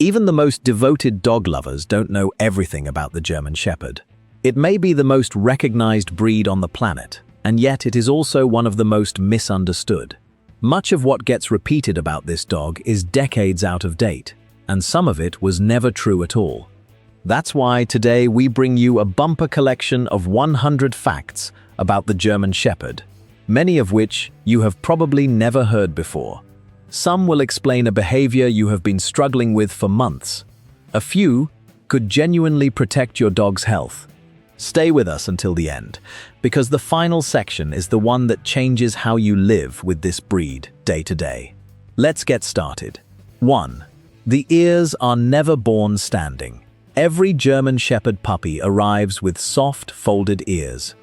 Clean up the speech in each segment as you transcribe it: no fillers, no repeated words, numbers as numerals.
Even the most devoted dog lovers don't know everything about the German Shepherd. It may be the most recognized breed on the planet, and yet it is also one of the most misunderstood. Much of what gets repeated about this dog is decades out of date, and some of it was never true at all. That's why today we bring you a bumper collection of 100 facts about the German Shepherd, many of which you have probably never heard before. Some will explain a behavior you have been struggling with for months. A few could genuinely protect your dog's health. Stay with us until the end, because the final section is the one that changes how you live with this breed day to day. Let's get started. 1. The ears are never born standing. Every German Shepherd puppy arrives with soft, folded ears.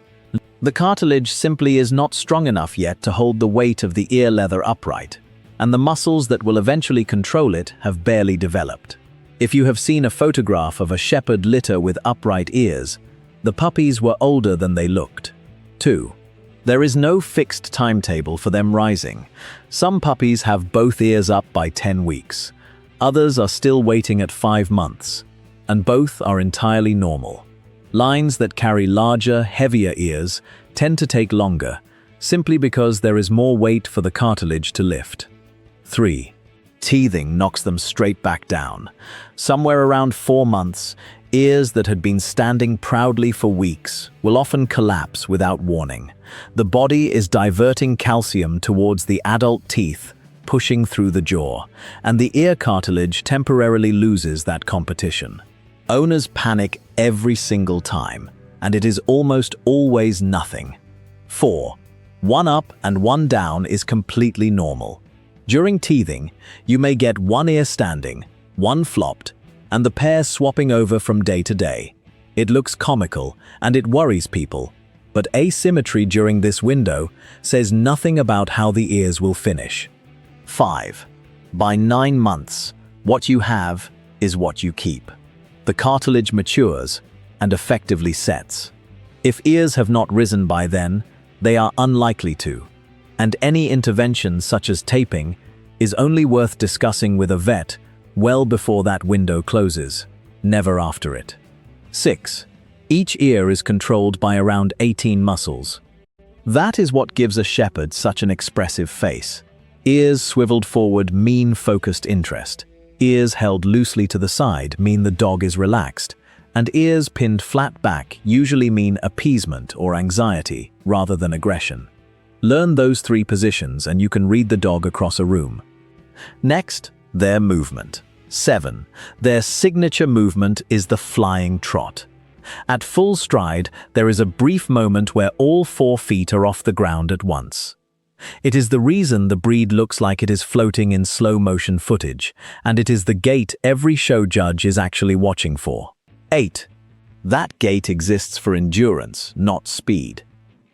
The cartilage simply is not strong enough yet to hold the weight of the ear leather upright, and the muscles that will eventually control it have barely developed. If you have seen a photograph of a Shepherd litter with upright ears, the puppies were older than they looked. 2. There is no fixed timetable for them rising. Some puppies have both ears up by 10 weeks. Others are still waiting at 5 months, and both are entirely normal. Lines that carry larger, heavier ears tend to take longer, simply because there is more weight for the cartilage to lift. 3. Teething knocks them straight back down. Somewhere around 4 months, ears that had been standing proudly for weeks will often collapse without warning. The body is diverting calcium towards the adult teeth, pushing through the jaw, and the ear cartilage temporarily loses that competition. Owners panic every single time, and it is almost always nothing. 4. One up and one down is completely normal. During teething, you may get one ear standing, one flopped, and the pair swapping over from day to day. It looks comical and it worries people, but asymmetry during this window says nothing about how the ears will finish. 5. By 9 months, what you have is what you keep. The cartilage matures and effectively sets. If ears have not risen by then, they are unlikely to, and any intervention such as taping is only worth discussing with a vet well before that window closes, never after it. 6. Each ear is controlled by around 18 muscles. That is what gives a Shepherd such an expressive face. Ears swiveled forward mean focused interest. Ears held loosely to the side mean the dog is relaxed, and ears pinned flat back usually mean appeasement or anxiety rather than aggression. Learn those 3 positions and you can read the dog across a room. Next, their movement. 7. Their signature movement is the flying trot. At full stride, there is a brief moment where all 4 feet are off the ground at once. It is the reason the breed looks like it is floating in slow-motion footage, and it is the gait every show judge is actually watching for. 8. That gait exists for endurance, not speed.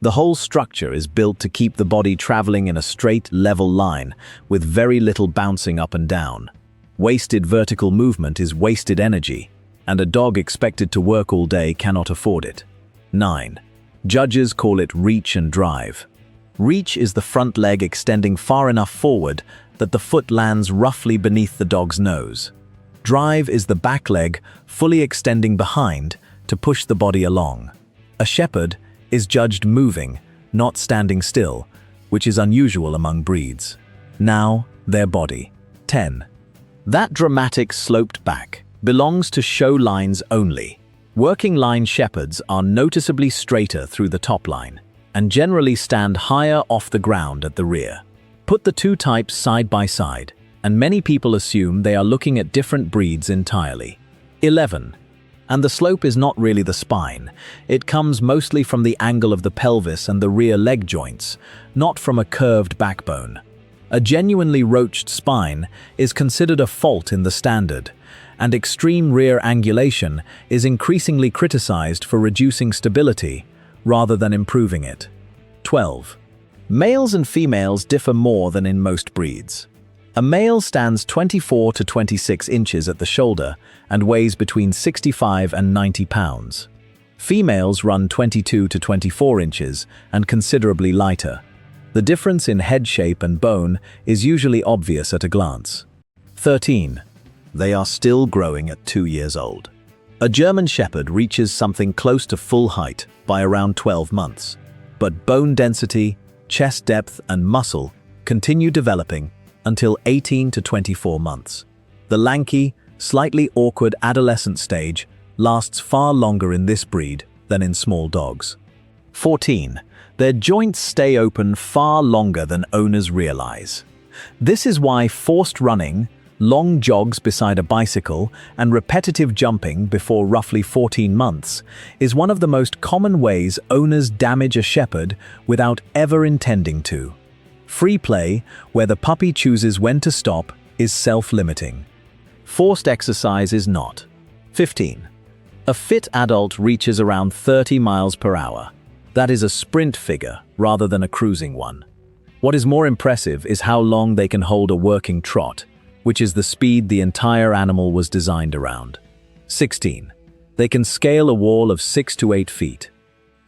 The whole structure is built to keep the body traveling in a straight, level line, with very little bouncing up and down. Wasted vertical movement is wasted energy, and a dog expected to work all day cannot afford it. 9. Judges call it reach and drive. Reach is the front leg extending far enough forward that the foot lands roughly beneath the dog's nose. Drive is the back leg fully extending behind to push the body along. A Shepherd is judged moving, not standing still, which is unusual among breeds. Now, their body. 10. That dramatic sloped back belongs to show lines only. Working line Shepherds are noticeably straighter through the top line and generally stand higher off the ground at the rear. Put the 2 types side by side, and many people assume they are looking at different breeds entirely. 11. And the slope is not really the spine. It comes mostly from the angle of the pelvis and the rear leg joints, not from a curved backbone. A genuinely roached spine is considered a fault in the standard, and extreme rear angulation is increasingly criticized for reducing stability rather than improving it. 12. Males and females differ more than in most breeds. A male stands 24 to 26 inches at the shoulder and weighs between 65 and 90 pounds. Females run 22 to 24 inches and considerably lighter. The difference in head shape and bone is usually obvious at a glance. 13. they are still growing at 2 years old. A German Shepherd reaches something close to full height by around 12 months, but bone density, chest depth, and muscle continue developing until 18 to 24 months. The lanky, slightly awkward adolescent stage lasts far longer in this breed than in small dogs. 14. Their joints stay open far longer than owners realize. This is why forced running, long jogs beside a bicycle, and repetitive jumping before roughly 14 months is one of the most common ways owners damage a shepherd without ever intending to. Free play, where the puppy chooses when to stop, is self-limiting. Forced exercise is not. 15. A fit adult reaches around 30 miles per hour. That is a sprint figure rather than a cruising one. What is more impressive is how long they can hold a working trot, which is the speed the entire animal was designed around. 16. They can scale a wall of 6 to 8 feet.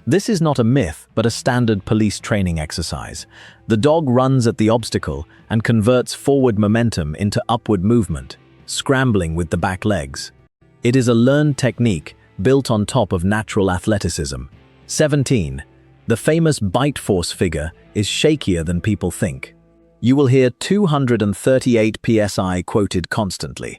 This is not a myth, but a standard police training exercise. The dog runs at the obstacle and converts forward momentum into upward movement, scrambling with the back legs. It is a learned technique built on top of natural athleticism. 17. The famous bite force figure is shakier than people think. You will hear 238 psi quoted constantly.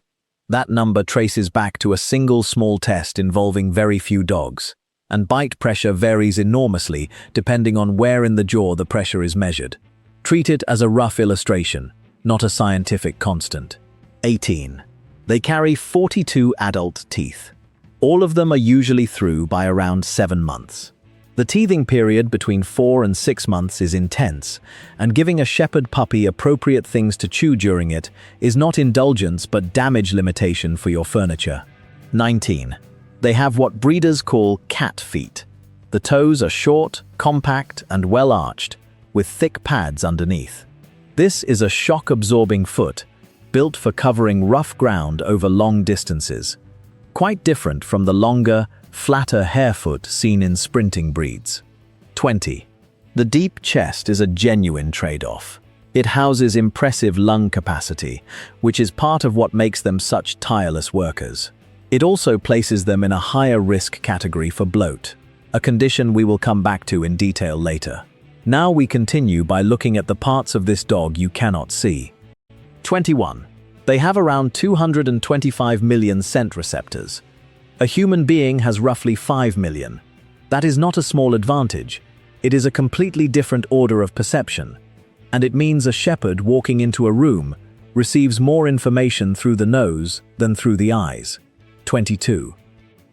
That number traces back to a single small test involving very few dogs, and bite pressure varies enormously depending on where in the jaw the pressure is measured. Treat it as a rough illustration, not a scientific constant. 18. They carry 42 adult teeth. All of them are usually through by around 7 months. The teething period between 4 and 6 months is intense, and giving a shepherd puppy appropriate things to chew during it is not indulgence but damage limitation for your furniture. 19. They have what breeders call cat feet. The toes are short, compact, and well-arched, with thick pads underneath. This is a shock-absorbing foot, built for covering rough ground over long distances, quite different from the longer, flatter hare foot seen in sprinting breeds. 20. The deep chest is a genuine trade-off. It houses impressive lung capacity, which is part of what makes them such tireless workers. It also places them in a higher risk category for bloat, a condition we will come back to in detail later. Now we continue by looking at the parts of this dog you cannot see. 21. They have around 225 million scent receptors. A human being has roughly 5 million. That is not a small advantage. It is a completely different order of perception. And it means a shepherd walking into a room receives more information through the nose than through the eyes. 22.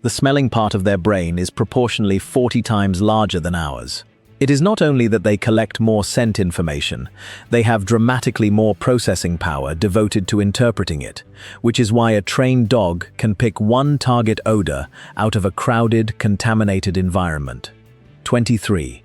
The smelling part of their brain is proportionally 40 times larger than ours. It is not only that they collect more scent information, they have dramatically more processing power devoted to interpreting it, which is why a trained dog can pick one target odor out of a crowded, contaminated environment. 23.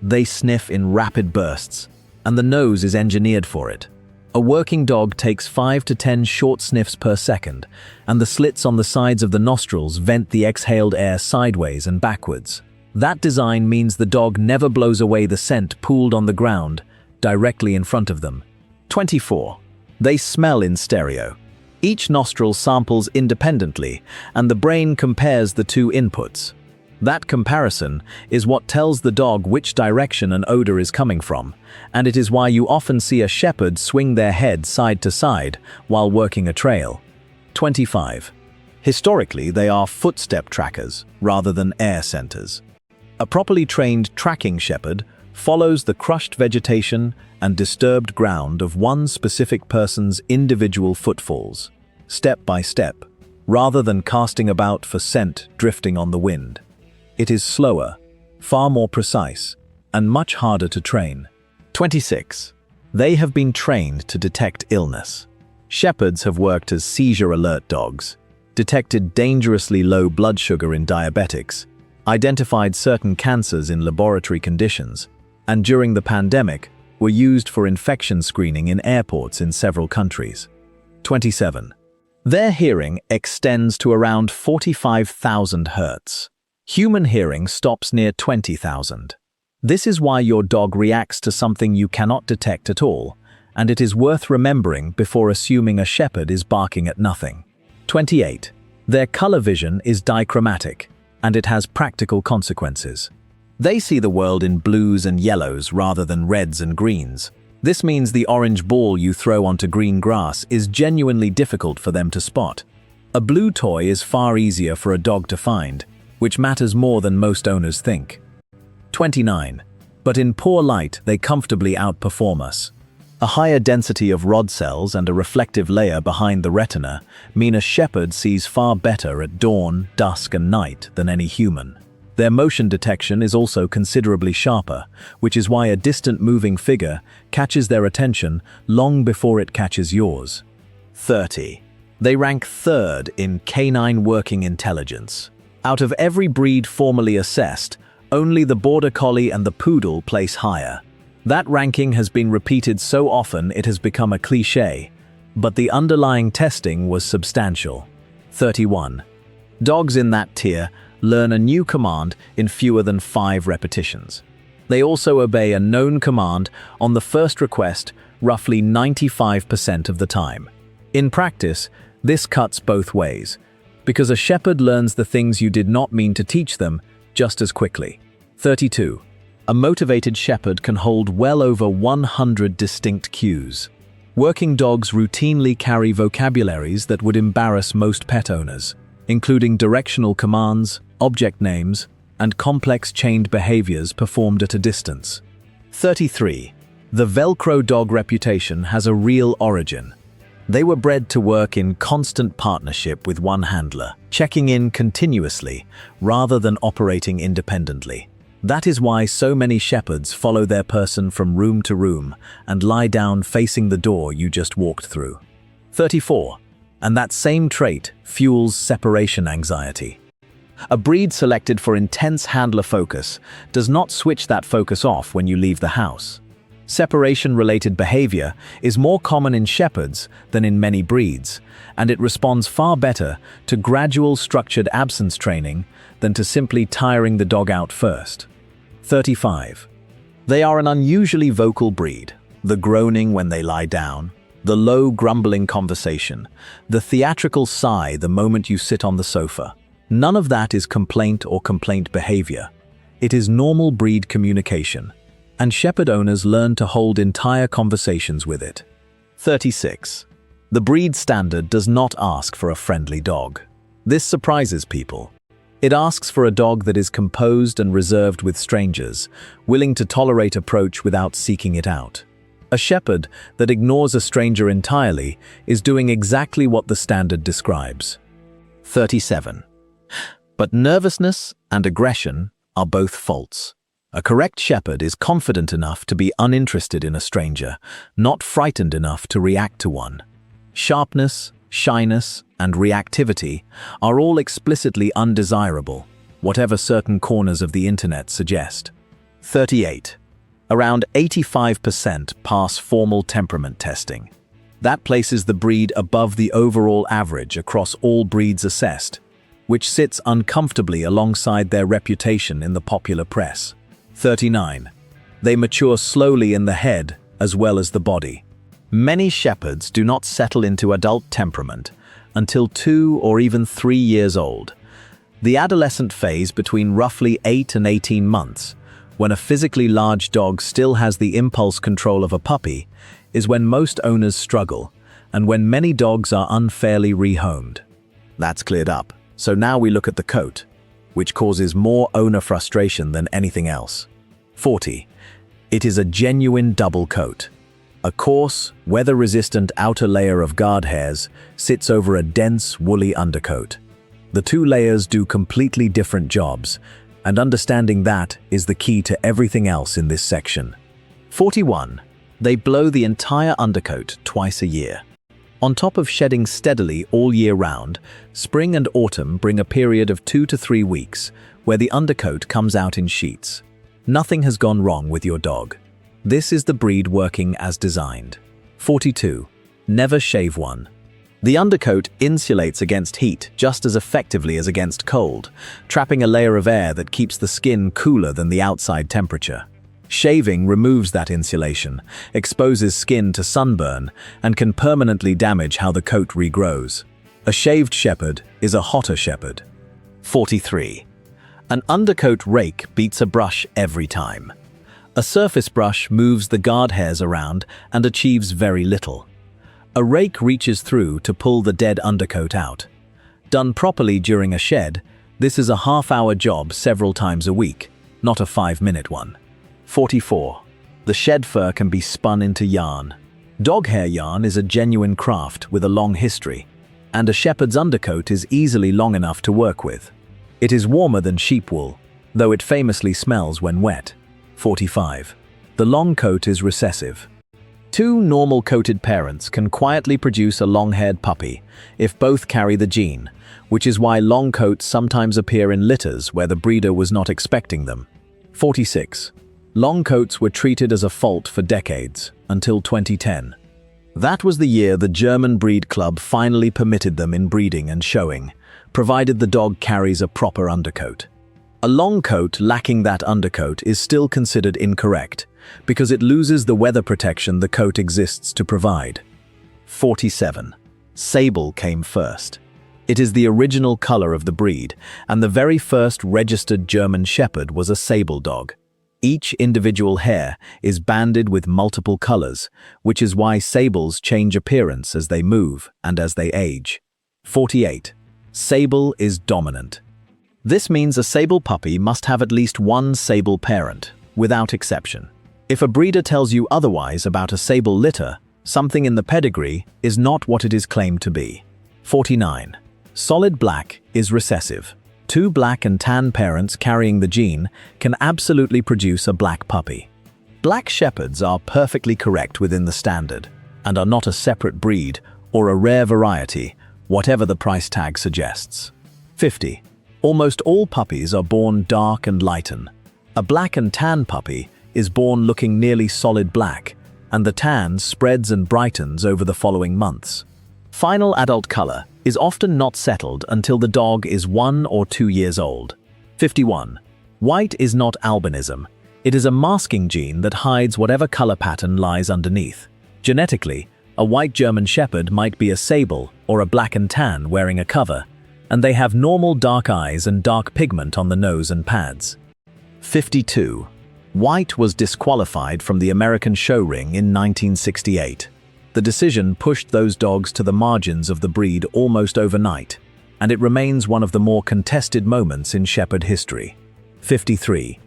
They sniff in rapid bursts, and the nose is engineered for it. A working dog takes 5 to 10 short sniffs per second, and the slits on the sides of the nostrils vent the exhaled air sideways and backwards. That design means the dog never blows away the scent pooled on the ground, directly in front of them. 24. They smell in stereo. Each nostril samples independently, and the brain compares the two inputs. That comparison is what tells the dog which direction an odor is coming from, and it is why you often see a shepherd swing their head side to side while working a trail. 25. Historically, they are footstep trackers rather than air scenters. A properly trained tracking shepherd follows the crushed vegetation and disturbed ground of one specific person's individual footfalls, step by step, rather than casting about for scent drifting on the wind. It is slower, far more precise, and much harder to train. 26. They have been trained to detect illness. Shepherds have worked as seizure-alert dogs, detected dangerously low blood sugar in diabetics, identified certain cancers in laboratory conditions, and during the pandemic were used for infection screening in airports in several countries. 27. Their hearing extends to around 45,000 Hz. Human hearing stops near 20,000. This is why your dog reacts to something you cannot detect at all, and it is worth remembering before assuming a shepherd is barking at nothing. 28. Their color vision is dichromatic, and it has practical consequences. They see the world in blues and yellows rather than reds and greens. This means the orange ball you throw onto green grass is genuinely difficult for them to spot. A blue toy is far easier for a dog to find, which matters more than most owners think. 29. But in poor light, they comfortably outperform us. A higher density of rod cells and a reflective layer behind the retina mean a shepherd sees far better at dawn, dusk, and night than any human. Their motion detection is also considerably sharper, which is why a distant moving figure catches their attention long before it catches yours. 30. They rank third in canine working intelligence. Out of every breed formally assessed, only the Border Collie and the Poodle place higher. That ranking has been repeated so often it has become a cliché, but the underlying testing was substantial. 31. Dogs in that tier learn a new command in fewer than 5 repetitions. They also obey a known command on the first request roughly 95% of the time. In practice, this cuts both ways, because a shepherd learns the things you did not mean to teach them just as quickly. 32. A motivated shepherd can hold well over 100 distinct cues. Working dogs routinely carry vocabularies that would embarrass most pet owners, including directional commands, object names, and complex chained behaviors performed at a distance. 33. The Velcro dog reputation has a real origin. They were bred to work in constant partnership with one handler, checking in continuously rather than operating independently. That is why so many shepherds follow their person from room to room and lie down facing the door you just walked through. 34. And that same trait fuels separation anxiety. A breed selected for intense handler focus does not switch that focus off when you leave the house. Separation-related behavior is more common in shepherds than in many breeds, and it responds far better to gradual structured absence training than to simply tiring the dog out first. 35. They are an unusually vocal breed. The groaning when they lie down, the low grumbling conversation, the theatrical sigh the moment you sit on the sofa. None of that is complaint or complaint behavior. It is normal breed communication, and shepherd owners learn to hold entire conversations with it. 36. The breed standard does not ask for a friendly dog. This surprises people. It asks for a dog that is composed and reserved with strangers, willing to tolerate approach without seeking it out. A shepherd that ignores a stranger entirely is doing exactly what the standard describes. 37. But nervousness and aggression are both faults. A correct shepherd is confident enough to be uninterested in a stranger, not frightened enough to react to one. Sharpness, shyness, and reactivity are all explicitly undesirable, whatever certain corners of the internet suggest. 38. Around 85% pass formal temperament testing. That places the breed above the overall average across all breeds assessed, which sits uncomfortably alongside their reputation in the popular press. 39. They mature slowly in the head as well as the body. Many shepherds do not settle into adult temperament until 2 or even 3 years old. The adolescent phase between roughly 8 and 18 months, when a physically large dog still has the impulse control of a puppy, is when most owners struggle and when many dogs are unfairly rehomed. That's cleared up, so now we look at the coat, which causes more owner frustration than anything else. 40. It is a genuine double coat. A coarse, weather-resistant outer layer of guard hairs sits over a dense, woolly undercoat. The two layers do completely different jobs, and understanding that is the key to everything else in this section. 41. They blow the entire undercoat twice a year. On top of shedding steadily all year round, spring and autumn bring a period of 2 to 3 weeks where the undercoat comes out in sheets. Nothing has gone wrong with your dog. This is the breed working as designed. 42. Never shave one. The undercoat insulates against heat just as effectively as against cold, trapping a layer of air that keeps the skin cooler than the outside temperature. Shaving removes that insulation, exposes skin to sunburn, and can permanently damage how the coat regrows. A shaved shepherd is a hotter shepherd. 43. An undercoat rake beats a brush every time. A surface brush moves the guard hairs around and achieves very little. A rake reaches through to pull the dead undercoat out. Done properly during a shed, this is a half-hour job several times a week, not a 5-minute one. 44. The shed fur can be spun into yarn. Dog hair yarn is a genuine craft with a long history, and a shepherd's undercoat is easily long enough to work with. It is warmer than sheep wool, though it famously smells when wet. 45. The long coat is recessive. Two normal-coated parents can quietly produce a long-haired puppy if both carry the gene, which is why long coats sometimes appear in litters where the breeder was not expecting them. 46. Long coats were treated as a fault for decades, until 2010. That was the year the German Breed Club finally permitted them in breeding and showing, provided the dog carries a proper undercoat. A long coat lacking that undercoat is still considered incorrect, because it loses the weather protection the coat exists to provide. 47. Sable came first. It is the original color of the breed, and the very first registered German Shepherd was a sable dog. Each individual hair is banded with multiple colors, which is why sables change appearance as they move and as they age. 48. Sable is dominant. This means a sable puppy must have at least one sable parent, without exception. If a breeder tells you otherwise about a sable litter, something in the pedigree is not what it is claimed to be. 49. Solid black is recessive. Two black and tan parents carrying the gene can absolutely produce a black puppy. Black shepherds are perfectly correct within the standard, and are not a separate breed or a rare variety, whatever the price tag suggests. 50. Almost all puppies are born dark and lighten. A black and tan puppy is born looking nearly solid black, and the tan spreads and brightens over the following months. Final adult color is often not settled until the dog is 1 or 2 years old. 51. White is not albinism. It is a masking gene that hides whatever color pattern lies underneath. Genetically, a white German Shepherd might be a sable or a black and tan wearing a cover, and they have normal dark eyes and dark pigment on the nose and pads. 52. White was disqualified from the American show ring in 1968. The decision pushed those dogs to the margins of the breed almost overnight, and it remains one of the more contested moments in Shepherd history. 53.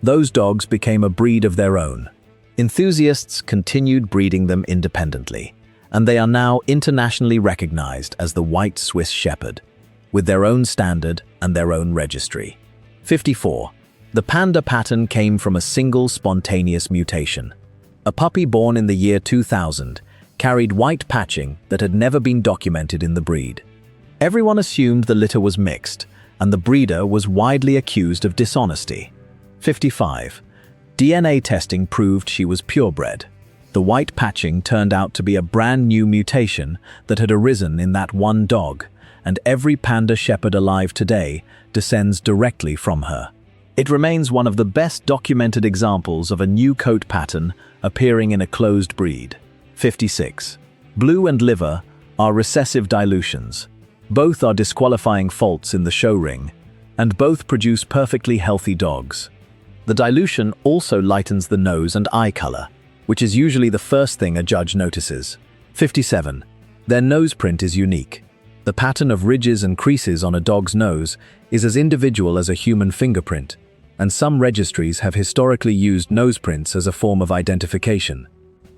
Those dogs became a breed of their own. Enthusiasts continued breeding them independently, and they are now internationally recognized as the White Swiss Shepherd, with their own standard and their own registry. 54. The panda pattern came from a single spontaneous mutation. A puppy born in the year 2000 carried white patching that had never been documented in the breed. Everyone assumed the litter was mixed, and the breeder was widely accused of dishonesty. 55. DNA testing proved she was purebred. The white patching turned out to be a brand new mutation that had arisen in that one dog, and every panda shepherd alive today descends directly from her. It remains one of the best documented examples of a new coat pattern appearing in a closed breed. 56. Blue and liver are recessive dilutions. Both are disqualifying faults in the show ring, and both produce perfectly healthy dogs. The dilution also lightens the nose and eye color, which is usually the first thing a judge notices. 57. Their nose print is unique. The pattern of ridges and creases on a dog's nose is as individual as a human fingerprint, and some registries have historically used nose prints as a form of identification.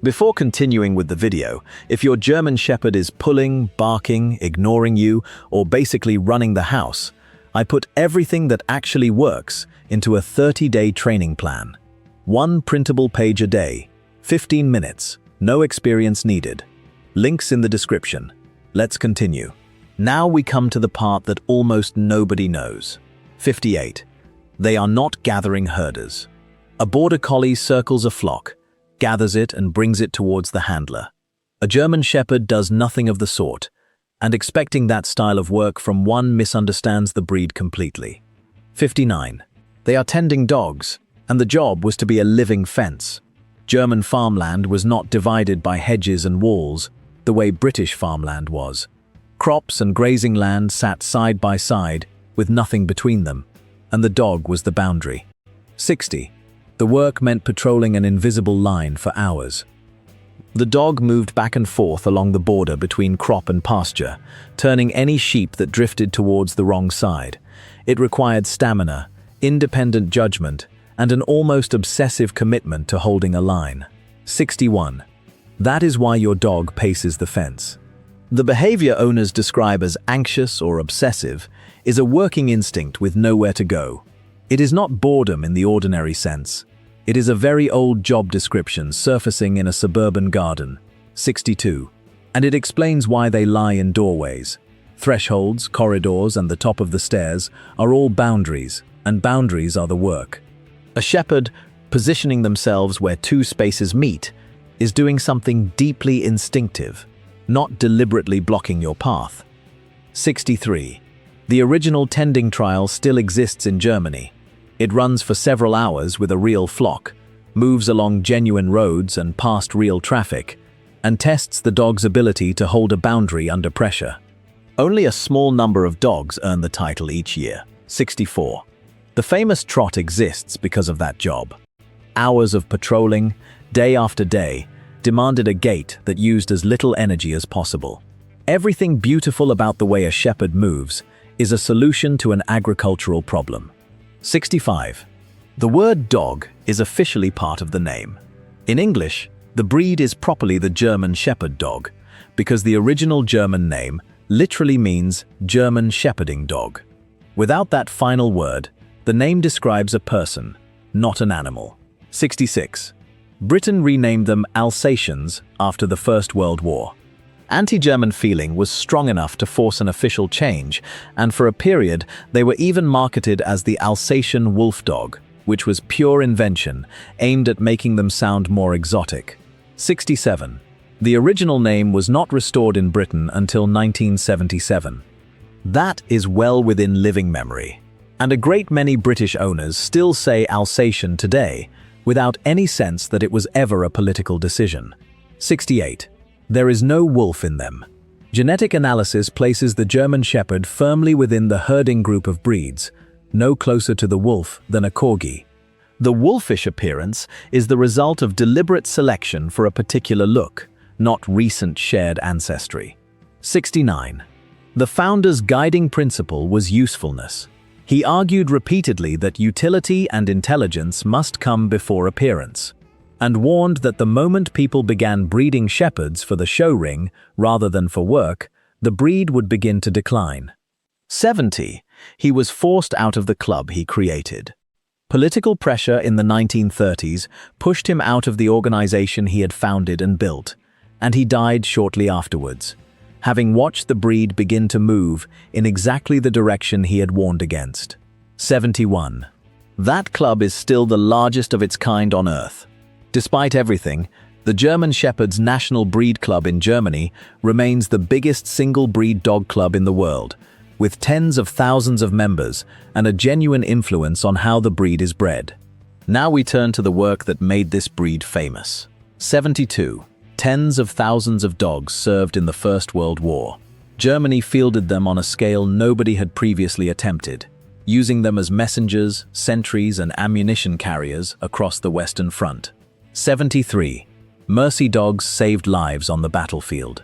Before continuing with the video, if your German Shepherd is pulling, barking, ignoring you, or basically running the house, I put everything that actually works into a 30-day training plan. 1 printable page a day, 15 minutes, no experience needed. Links in the description. Let's continue. Now we come to the part that almost nobody knows. 58. They are not gathering herders. A border collie circles a flock, gathers it and brings it towards the handler. A German Shepherd does nothing of the sort, and expecting that style of work from one misunderstands the breed completely. 59. They are tending dogs, and the job was to be a living fence. German farmland was not divided by hedges and walls, the way British farmland was. Crops and grazing land sat side by side with nothing between them, and the dog was the boundary. 60. The work meant patrolling an invisible line for hours. The dog moved back and forth along the border between crop and pasture, turning any sheep that drifted towards the wrong side. It required stamina, independent judgment, and an almost obsessive commitment to holding a line. 61. That is why your dog paces the fence. The behavior owners describe as anxious or obsessive is a working instinct with nowhere to go. It is not boredom in the ordinary sense. It is a very old job description surfacing in a suburban garden. 62. And it explains why they lie in doorways. Thresholds, corridors, and the top of the stairs are all boundaries, and boundaries are the work. A shepherd, positioning themselves where two spaces meet, is doing something deeply instinctive, not deliberately blocking your path. 63. The original tending trial still exists in Germany. It runs for several hours with a real flock, moves along genuine roads and past real traffic, and tests the dog's ability to hold a boundary under pressure. Only a small number of dogs earn the title each year. 64. The famous trot exists because of that job. Hours of patrolling, day after day, demanded a gait that used as little energy as possible. Everything beautiful about the way a shepherd moves is a solution to an agricultural problem. 65. The word dog is officially part of the name. In English, the breed is properly the German Shepherd dog, because the original German name literally means German shepherding dog. Without that final word, the name describes a person, not an animal. 66. Britain renamed them Alsatians after the First World War. Anti-German feeling was strong enough to force an official change, and for a period they were even marketed as the Alsatian wolf dog, which was pure invention, aimed at making them sound more exotic. 67. The original name was not restored in Britain until 1977. That is well within living memory, and a great many British owners still say Alsatian today, without any sense that it was ever a political decision. 68. There is no wolf in them. Genetic analysis places the German Shepherd firmly within the herding group of breeds, no closer to the wolf than a corgi. The wolfish appearance is the result of deliberate selection for a particular look, not recent shared ancestry. 69. The founder's guiding principle was usefulness. He argued repeatedly that utility and intelligence must come before appearance, and warned that the moment people began breeding shepherds for the show ring rather than for work, the breed would begin to decline. 70. He was forced out of the club he created. Political pressure in the 1930s pushed him out of the organization he had founded and built, and he died shortly afterwards, having watched the breed begin to move in exactly the direction he had warned against. 71. That club is still the largest of its kind on Earth. Despite everything, the German Shepherd's National Breed Club in Germany remains the biggest single-breed dog club in the world, with tens of thousands of members and a genuine influence on how the breed is bred. Now we turn to the work that made this breed famous. 72. Tens of thousands of dogs served in the First World War. Germany fielded them on a scale nobody had previously attempted, using them as messengers, sentries, and ammunition carriers across the Western Front. 73. Mercy dogs saved lives on the battlefield.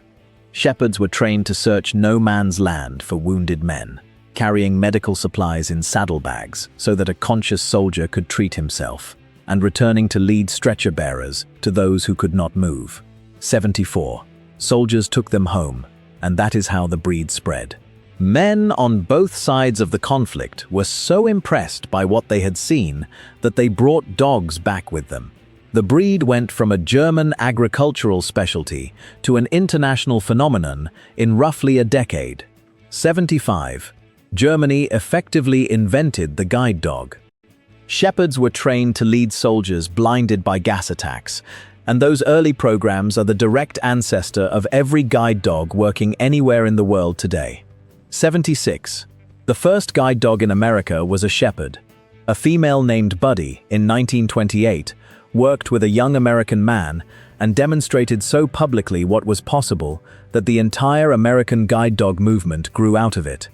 Shepherds were trained to search no man's land for wounded men, carrying medical supplies in saddlebags so that a conscious soldier could treat himself, and returning to lead stretcher bearers to those who could not move. 74. Soldiers took them home, and that is how the breed spread. Men on both sides of the conflict were so impressed by what they had seen that they brought dogs back with them. The breed went from a German agricultural specialty to an international phenomenon in roughly a decade. 75. Germany effectively invented the guide dog. Shepherds were trained to lead soldiers blinded by gas attacks, and those early programs are the direct ancestor of every guide dog working anywhere in the world today. 76. The first guide dog in America was a shepherd. A female named Buddy, in 1928, worked with a young American man and demonstrated so publicly what was possible that the entire American guide dog movement grew out of it.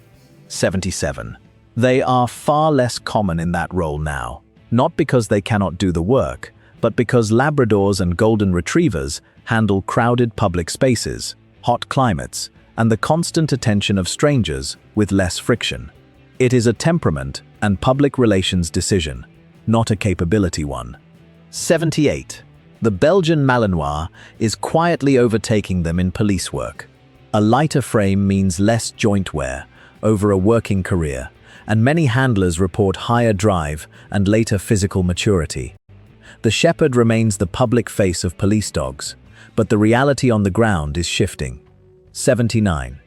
77. They are far less common in that role now, not because they cannot do the work, but because Labradors and Golden Retrievers handle crowded public spaces, hot climates, and the constant attention of strangers with less friction. It is a temperament and public relations decision, not a capability one. 78. The Belgian Malinois is quietly overtaking them in police work. A lighter frame means less joint wear over a working career, and many handlers report higher drive and later physical maturity. The Shepherd remains the public face of police dogs, but the reality on the ground is shifting. 79.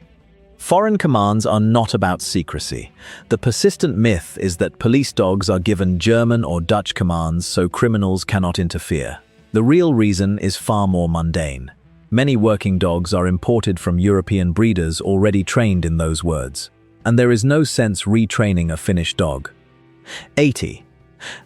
Foreign commands are not about secrecy. The persistent myth is that police dogs are given German or Dutch commands so criminals cannot interfere. The real reason is far more mundane. Many working dogs are imported from European breeders already trained in those words, and there is no sense retraining a Finnish dog. 80.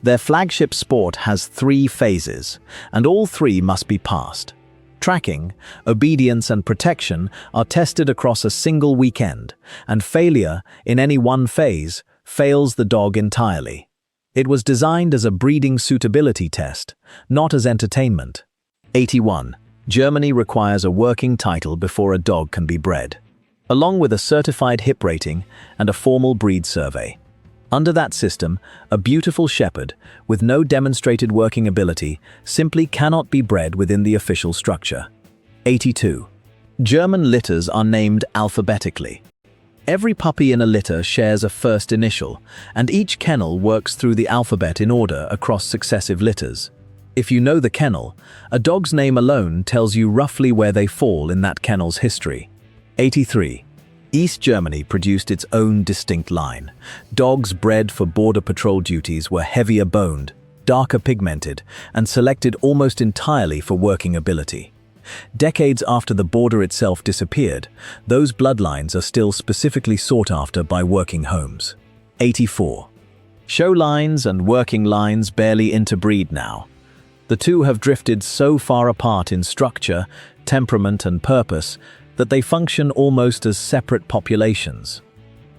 Their flagship sport has 3 phases, and all 3 must be passed. Tracking, obedience, and protection are tested across a single weekend, and failure in any one phase fails the dog entirely. It was designed as a breeding suitability test, not as entertainment. 81. Germany requires a working title before a dog can be bred, along with a certified hip rating and a formal breed survey. Under that system, a beautiful shepherd with no demonstrated working ability simply cannot be bred within the official structure. 82. German litters are named alphabetically. Every puppy in a litter shares a first initial, and each kennel works through the alphabet in order across successive litters. If you know the kennel, a dog's name alone tells you roughly where they fall in that kennel's history. 83. East Germany produced its own distinct line. Dogs bred for border patrol duties were heavier boned, darker pigmented, and selected almost entirely for working ability. Decades after the border itself disappeared, those bloodlines are still specifically sought after by working homes. 84. Show lines and working lines barely interbreed now. The two have drifted so far apart in structure, temperament, and purpose that they function almost as separate populations.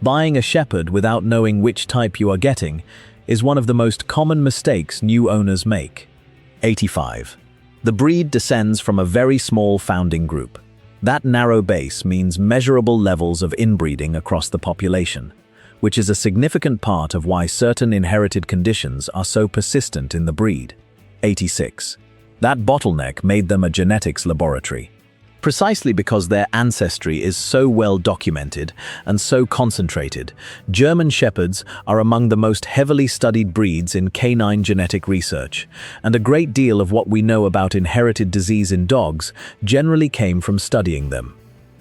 Buying a shepherd without knowing which type you are getting is one of the most common mistakes new owners make. 85. The breed descends from a very small founding group. That narrow base means measurable levels of inbreeding across the population, which is a significant part of why certain inherited conditions are so persistent in the breed. 86. That bottleneck made them a genetics laboratory. Precisely because their ancestry is so well documented and so concentrated, German Shepherds are among the most heavily studied breeds in canine genetic research, and a great deal of what we know about inherited disease in dogs generally came from studying them.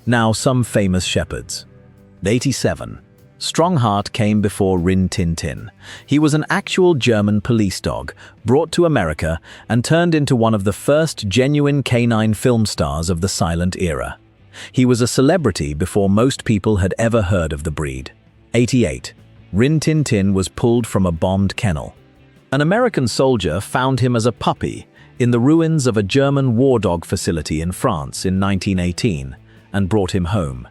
Now, some famous Shepherds. 87. Strongheart came before Rin Tin Tin. He was an actual German police dog, brought to America and turned into one of the first genuine canine film stars of the silent era. He was a celebrity before most people had ever heard of the breed. 88. Rin Tin Tin was pulled from a bombed kennel. An American soldier found him as a puppy in the ruins of a German war dog facility in France in 1918 and brought him home.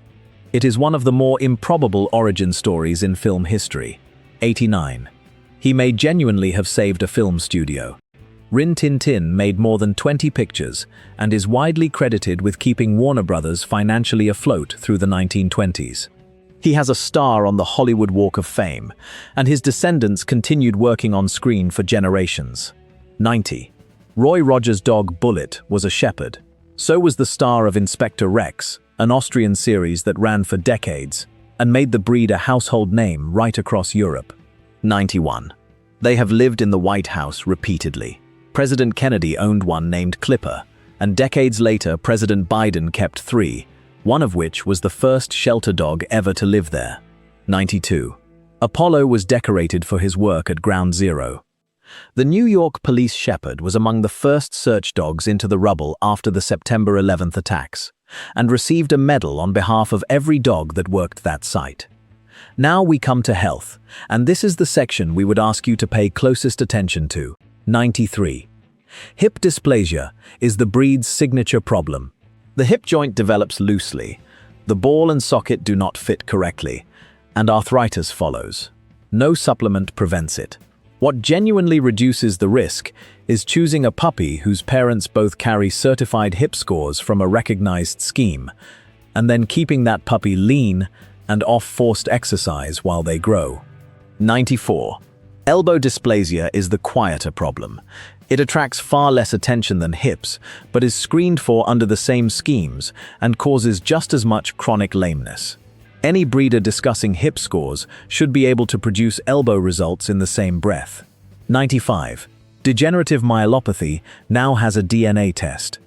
It is one of the more improbable origin stories in film history. 89. He may genuinely have saved a film studio. Rin Tin Tin made more than 20 pictures and is widely credited with keeping Warner Brothers financially afloat through the 1920s. He has a star on the Hollywood Walk of Fame, and his descendants continued working on screen for generations. 90. Roy Rogers' dog Bullet was a shepherd. So was the star of Inspector Rex, an Austrian series that ran for decades and made the breed a household name right across Europe. 91. They have lived in the White House repeatedly. President Kennedy owned one named Clipper, and decades later President Biden kept 3, one of which was the first shelter dog ever to live there. 92. Apollo was decorated for his work at Ground Zero. The New York Police Shepherd was among the first search dogs into the rubble after the September 11th attacks, and received a medal on behalf of every dog that worked that site. Now we come to health, and this is the section we would ask you to pay closest attention to. 93. Hip dysplasia is the breed's signature problem. The hip joint develops loosely, the ball and socket do not fit correctly, and arthritis follows. No supplement prevents it. What genuinely reduces the risk is choosing a puppy whose parents both carry certified hip scores from a recognized scheme, and then keeping that puppy lean and off forced exercise while they grow. 94. Elbow dysplasia is the quieter problem. It attracts far less attention than hips, but is screened for under the same schemes and causes just as much chronic lameness. Any breeder discussing hip scores should be able to produce elbow results in the same breath. 95. Degenerative myelopathy now has a DNA test.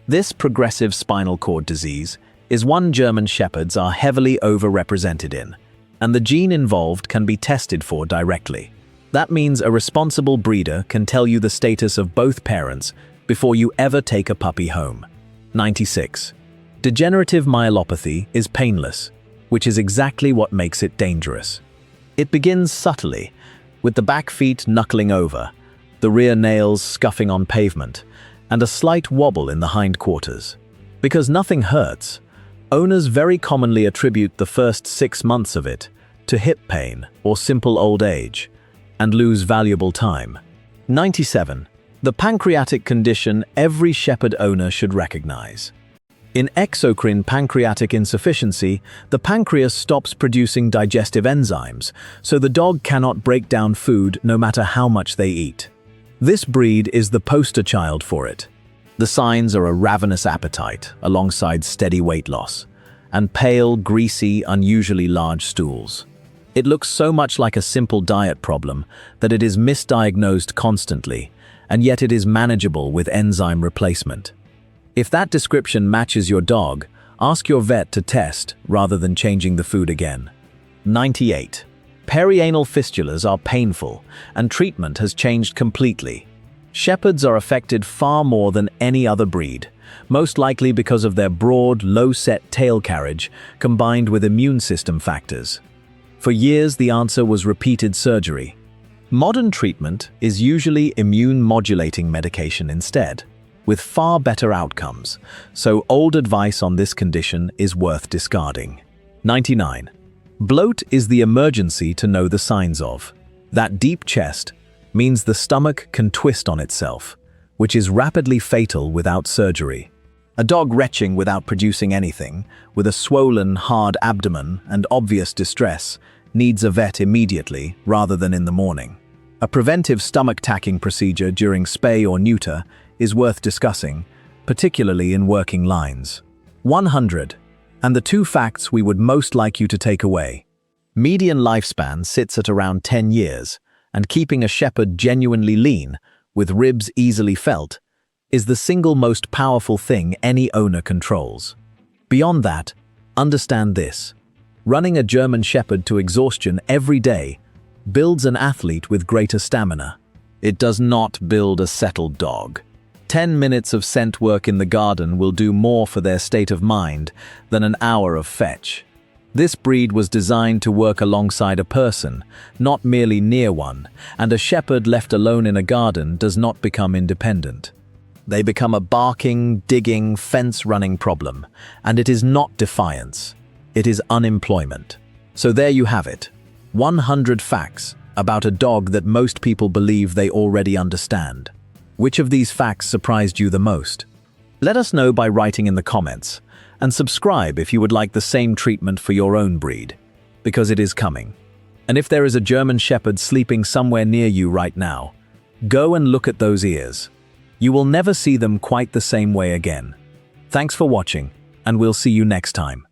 This progressive spinal cord disease is one German Shepherds are heavily overrepresented in, and the gene involved can be tested for directly. That means a responsible breeder can tell you the status of both parents before you ever take a puppy home. 96. Degenerative myelopathy is painless, which is exactly what makes it dangerous. It begins subtly, with the back feet knuckling over, the rear nails scuffing on pavement, and a slight wobble in the hindquarters. Because nothing hurts, owners very commonly attribute the first 6 months of it to hip pain or simple old age, and lose valuable time. 97. The pancreatic condition every Shepherd owner should recognize. In exocrine pancreatic insufficiency, the pancreas stops producing digestive enzymes, so the dog cannot break down food no matter how much they eat. This breed is the poster child for it. The signs are a ravenous appetite alongside steady weight loss, and pale, greasy, unusually large stools. It looks so much like a simple diet problem that it is misdiagnosed constantly, and yet it is manageable with enzyme replacement. If that description matches your dog, ask your vet to test rather than changing the food again. 98. Perianal fistulas are painful, and treatment has changed completely. Shepherds are affected far more than any other breed, most likely because of their broad, low-set tail carriage combined with immune system factors. For years, the answer was repeated surgery. Modern treatment is usually immune-modulating medication instead, with far better outcomes, so old advice on this condition is worth discarding. 99. Bloat is the emergency to know the signs of. That deep chest means the stomach can twist on itself, which is rapidly fatal without surgery. A dog retching without producing anything, with a swollen, hard abdomen and obvious distress, needs a vet immediately rather than in the morning. A preventive stomach tacking procedure during spay or neuter is worth discussing, particularly in working lines. 100. And the 2 facts we would most like you to take away. Median lifespan sits at around 10 years, and keeping a Shepherd genuinely lean, with ribs easily felt, is the single most powerful thing any owner controls. Beyond that, understand this. Running a German Shepherd to exhaustion every day builds an athlete with greater stamina. It does not build a settled dog. 10 minutes of scent work in the garden will do more for their state of mind than an hour of fetch. This breed was designed to work alongside a person, not merely near one, and a Shepherd left alone in a garden does not become independent. They become a barking, digging, fence-running problem, and it is not defiance. It is unemployment. So there you have it. 100 facts about a dog that most people believe they already understand. Which of these facts surprised you the most? Let us know by writing in the comments, and subscribe if you would like the same treatment for your own breed, because it is coming. And if there is a German Shepherd sleeping somewhere near you right now, go and look at those ears. You will never see them quite the same way again. Thanks for watching, and we'll see you next time.